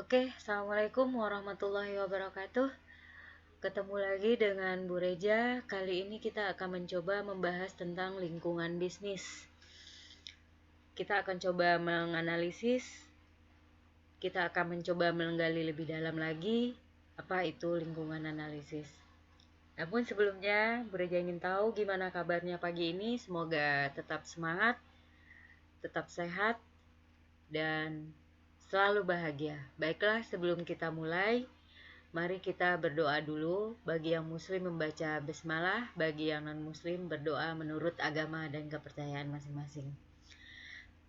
Oke, Assalamualaikum warahmatullahi wabarakatuh. Ketemu lagi dengan Bu Reja. Kali ini kita akan mencoba membahas tentang lingkungan bisnis. Kita akan coba menganalisis, kita akan mencoba menggali lebih dalam lagi apa itu lingkungan analisis. Namun sebelumnya, Bu Reja ingin tahu gimana kabarnya pagi ini. Semoga tetap semangat, tetap sehat, dan selalu bahagia. Baiklah, sebelum kita mulai, mari kita berdoa dulu. Bagi yang muslim membaca basmalah, bagi yang non-muslim berdoa menurut agama dan kepercayaan masing-masing.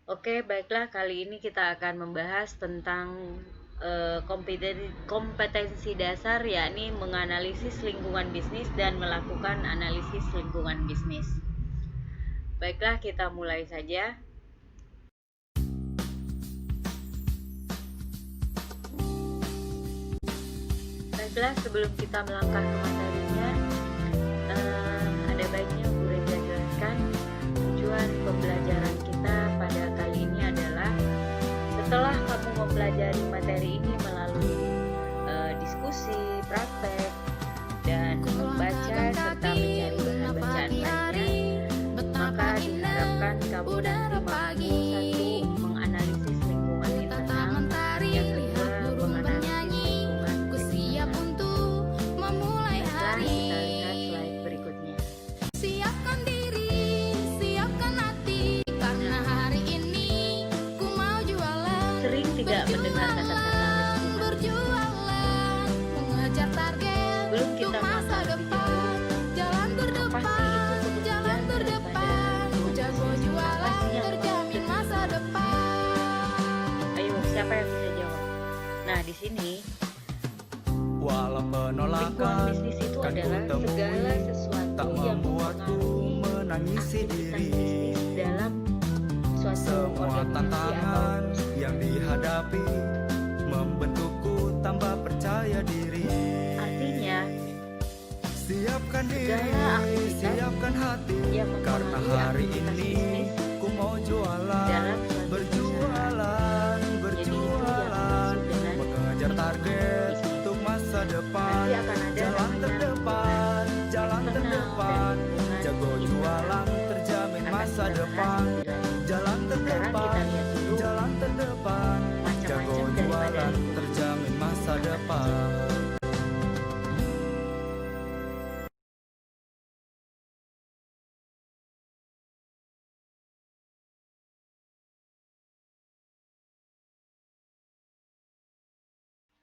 Oke, baiklah, kali ini kita akan membahas tentang kompetensi dasar, yakni menganalisis lingkungan bisnis dan melakukan analisis lingkungan bisnis. Baiklah, kita mulai saja. Baiklah, sebelum kita melangkah ke materinya, ada baiknya Bu Reja jelaskan tujuan pembelajaran kita pada kali ini adalah setelah kamu mempelajari materi ini melalui diskusi, praktek, dan membaca serta mencari bahan bacaan lainnya, maka diharapkan kamu nanti mampu satu menganalisis lingkungan internal, yang kedua menganalisis lingkungan eksternal. Baiklah, kita lihat slide berikutnya. Siapkan diri, siapkan hati, karena hari ini ku mau jualan. Sering tidak mendengar kata-kata berjualan, mengejar target Sebelum kita untuk masa melangkah depan. Jalan berdepan, jalan berdepan, ku jago jualan, terjamin masa depan. Ayo, siapa yang bisa jawab? Nah, di sini Walau lingkungan penolakan bisnis itu kan ku adalah temui, segala sesuatu tak yang membuatku mempengaruhi menangisi aktivitas diri. bisnis dalam suatu Semua organisasi tantangan atau yang dihadapi membentukku tambah percaya diri. artinya Siapkan diri, segala aktivitas siapkan hati, yang karena mempengaruhi hari aktivitas ini bisnis ku mau jualan, dalam suatu berjualan, berjualan, mengejar target untuk masa depan. Nanti akan ada Jalan namanya terdepan, jalan internal terdepan, dan lingkungan jago internal. jualan terjamin Akan masa kita depan. bahas lebih lanjut. Jalan Sekarang terdepan, kita lihat dulu jalan terdepan, jago macam-macam daripada jualan lingkungan. terjamin masa depan.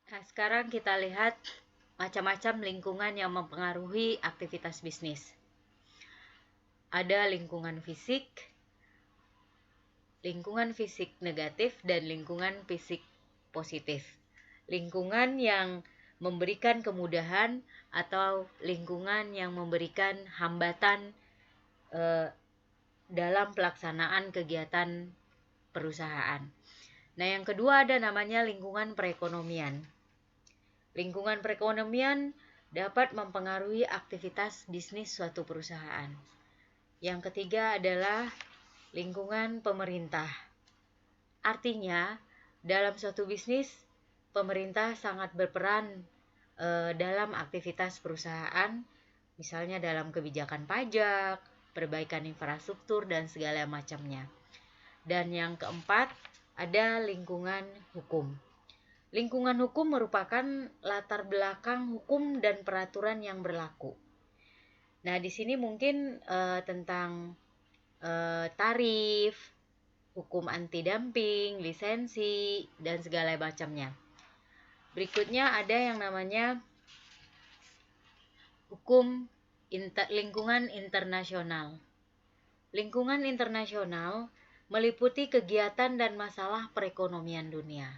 Nah, sekarang kita lihat macam-macam lingkungan yang mempengaruhi aktivitas bisnis. Ada lingkungan fisik negatif, dan lingkungan fisik positif. Lingkungan yang memberikan kemudahan atau lingkungan yang memberikan hambatan dalam pelaksanaan kegiatan perusahaan. Nah, yang kedua ada namanya lingkungan perekonomian. Lingkungan perekonomian dapat mempengaruhi aktivitas bisnis suatu perusahaan. Yang ketiga adalah lingkungan pemerintah. Artinya, dalam suatu bisnis, pemerintah sangat berperan dalam aktivitas perusahaan, misalnya dalam kebijakan pajak, perbaikan infrastruktur, dan segala macamnya. Dan yang keempat, ada lingkungan hukum. Lingkungan hukum merupakan latar belakang hukum dan peraturan yang berlaku. Nah, di sini mungkin tentang tarif, hukum anti dumping, lisensi, dan segala macamnya. Berikutnya ada yang namanya lingkungan internasional. Lingkungan internasional meliputi kegiatan dan masalah perekonomian dunia.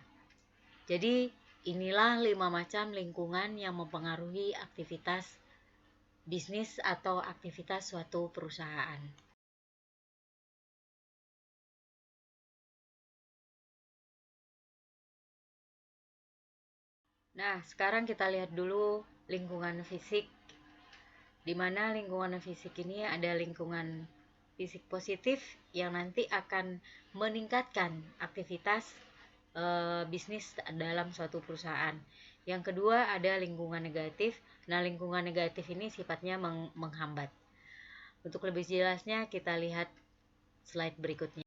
Jadi, inilah 5 macam lingkungan yang mempengaruhi aktivitas bisnis atau aktivitas suatu perusahaan. Nah, sekarang kita lihat dulu lingkungan fisik. Di mana lingkungan fisik ini ada lingkungan fisik positif yang nanti akan meningkatkan aktivitas bisnis dalam suatu perusahaan. Yang kedua ada lingkungan negatif. Nah, lingkungan negatif ini sifatnya menghambat. Untuk lebih jelasnya kita lihat slide berikutnya.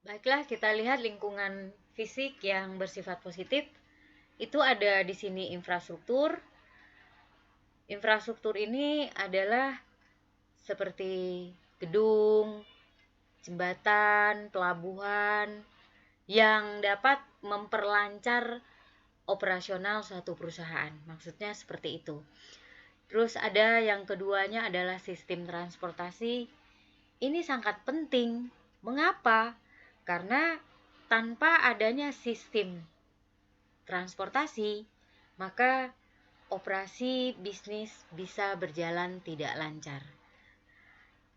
Baiklah, kita lihat lingkungan fisik yang bersifat positif. Itu ada di sini infrastruktur. Infrastruktur ini adalah seperti gedung, jembatan, pelabuhan yang dapat memperlancar operasional suatu perusahaan. Maksudnya seperti itu. Terus ada yang keduanya adalah sistem transportasi. Ini sangat penting. Mengapa? Karena tanpa adanya sistem transportasi, maka operasi bisnis bisa berjalan tidak lancar.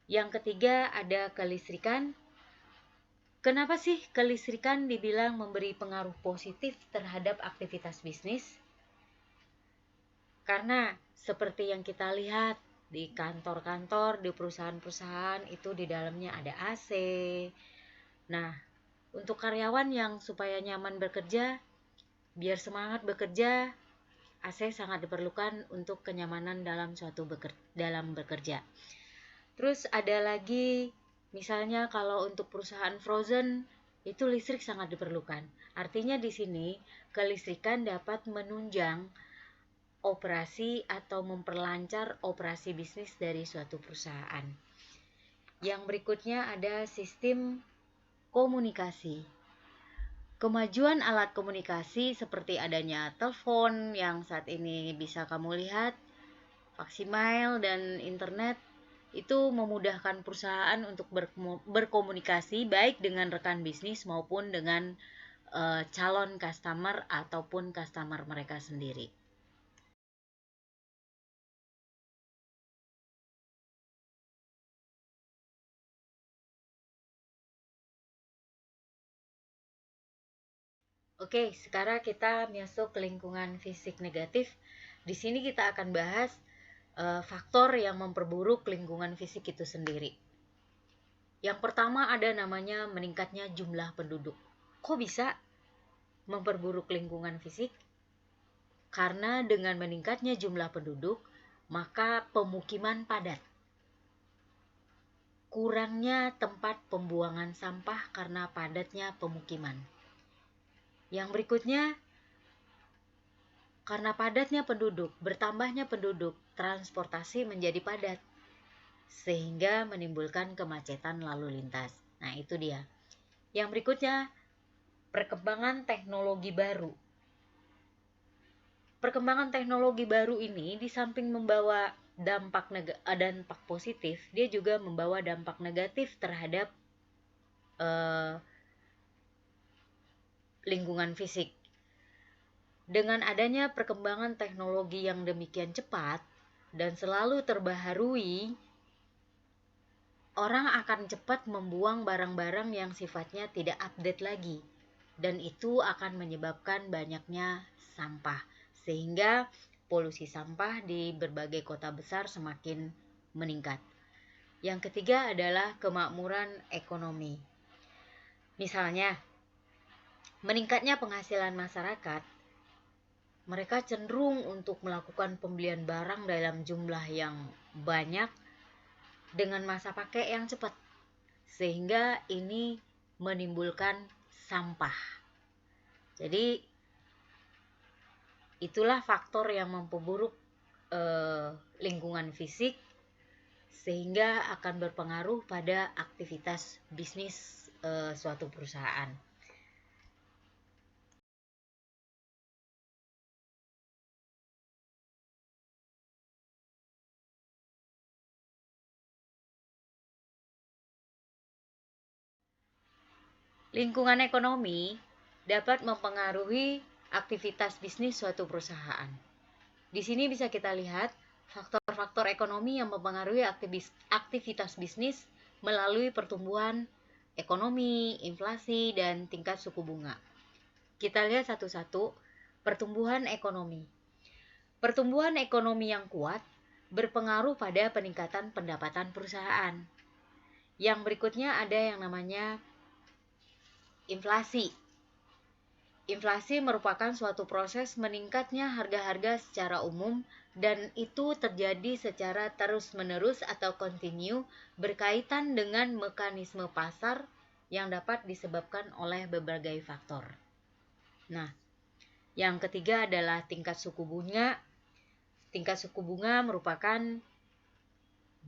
Yang ketiga ada kelistrikan. Kenapa sih kelistrikan dibilang memberi pengaruh positif terhadap aktivitas bisnis? Karena seperti yang kita lihat di kantor-kantor, di perusahaan-perusahaan itu di dalamnya ada AC. Nah, untuk karyawan yang supaya nyaman bekerja, biar semangat bekerja, AC sangat diperlukan untuk kenyamanan dalam bekerja. Terus ada lagi, misalnya kalau untuk perusahaan frozen, itu listrik sangat diperlukan. Artinya di sini kelistrikan dapat menunjang operasi atau memperlancar operasi bisnis dari suatu perusahaan. Yang berikutnya ada sistem komunikasi. Kemajuan alat komunikasi seperti adanya telepon yang saat ini bisa kamu lihat, faksimiles dan internet itu memudahkan perusahaan untuk berkomunikasi baik dengan rekan bisnis maupun dengan calon customer ataupun customer mereka sendiri. Oke, sekarang kita masuk ke lingkungan fisik negatif. Di sini kita akan bahas faktor yang memperburuk lingkungan fisik itu sendiri. Yang pertama ada namanya meningkatnya jumlah penduduk. Kok bisa memperburuk lingkungan fisik? Karena dengan meningkatnya jumlah penduduk, maka pemukiman padat. Kurangnya tempat pembuangan sampah karena padatnya pemukiman. Yang berikutnya, karena padatnya penduduk, bertambahnya penduduk, transportasi menjadi padat, sehingga menimbulkan kemacetan lalu lintas. Nah, itu dia. Yang berikutnya, perkembangan teknologi baru. Perkembangan teknologi baru ini di samping membawa dampak positif, dia juga membawa dampak negatif terhadap lingkungan fisik. Dengan adanya perkembangan teknologi yang demikian cepat dan selalu terbaharui, orang akan cepat membuang barang-barang yang sifatnya tidak update lagi, dan itu akan menyebabkan banyaknya sampah, sehingga polusi sampah di berbagai kota besar semakin meningkat. Yang ketiga adalah kemakmuran ekonomi. Misalnya, meningkatnya penghasilan masyarakat, mereka cenderung untuk melakukan pembelian barang dalam jumlah yang banyak dengan masa pakai yang cepat, sehingga ini menimbulkan sampah. Jadi itulah faktor yang memperburuk lingkungan fisik, sehingga akan berpengaruh pada aktivitas bisnis suatu perusahaan. Lingkungan ekonomi dapat mempengaruhi aktivitas bisnis suatu perusahaan. Di sini bisa kita lihat faktor-faktor ekonomi yang mempengaruhi aktivitas bisnis melalui pertumbuhan ekonomi, inflasi, dan tingkat suku bunga. Kita lihat satu-satu. Pertumbuhan ekonomi. Pertumbuhan ekonomi yang kuat berpengaruh pada peningkatan pendapatan perusahaan. Yang berikutnya ada yang namanya inflasi. Inflasi merupakan suatu proses meningkatnya harga-harga secara umum dan itu terjadi secara terus-menerus atau kontinu berkaitan dengan mekanisme pasar yang dapat disebabkan oleh berbagai faktor. Nah, yang ketiga adalah tingkat suku bunga. Tingkat suku bunga merupakan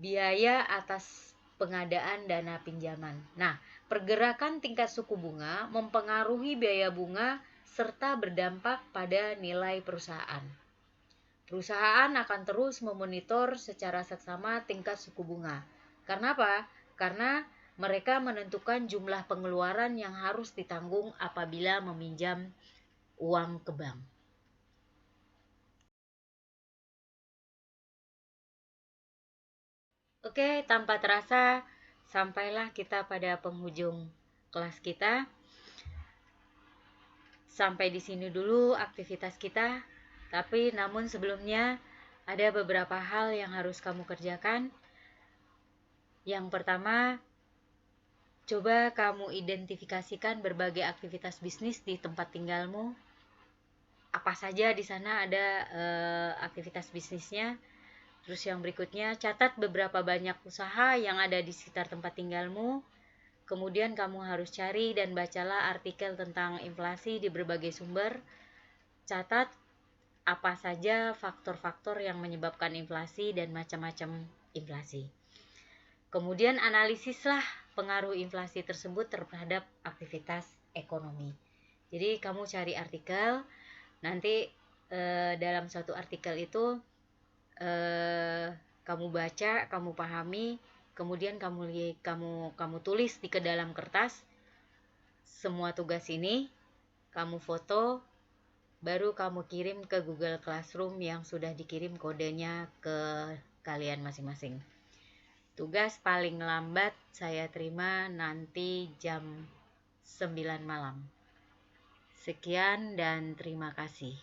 biaya atas pengadaan dana pinjaman. Nah, pergerakan tingkat suku bunga mempengaruhi biaya bunga serta berdampak pada nilai perusahaan. Perusahaan akan terus memonitor secara seksama tingkat suku bunga. Karena apa? Karena mereka menentukan jumlah pengeluaran yang harus ditanggung apabila meminjam uang ke bank. Oke, tanpa terasa sampailah kita pada penghujung kelas kita. Sampai di sini dulu aktivitas kita. Tapi namun sebelumnya ada beberapa hal yang harus kamu kerjakan. Yang pertama, coba kamu identifikasikan berbagai aktivitas bisnis di tempat tinggalmu. Apa saja di sana ada aktivitas bisnisnya. Terus yang berikutnya, catat beberapa banyak usaha yang ada di sekitar tempat tinggalmu. Kemudian kamu harus cari dan bacalah artikel tentang inflasi di berbagai sumber. Catat apa saja faktor-faktor yang menyebabkan inflasi dan macam-macam inflasi. Kemudian analisislah pengaruh inflasi tersebut terhadap aktivitas ekonomi. Jadi kamu cari artikel, nanti dalam suatu artikel itu kamu baca, kamu pahami, kemudian kamu tulis ke dalam kertas semua tugas ini, kamu foto, baru kamu kirim ke Google Classroom yang sudah dikirim kodenya ke kalian masing-masing. Tugas paling lambat saya terima nanti jam 9 malam. Sekian dan terima kasih.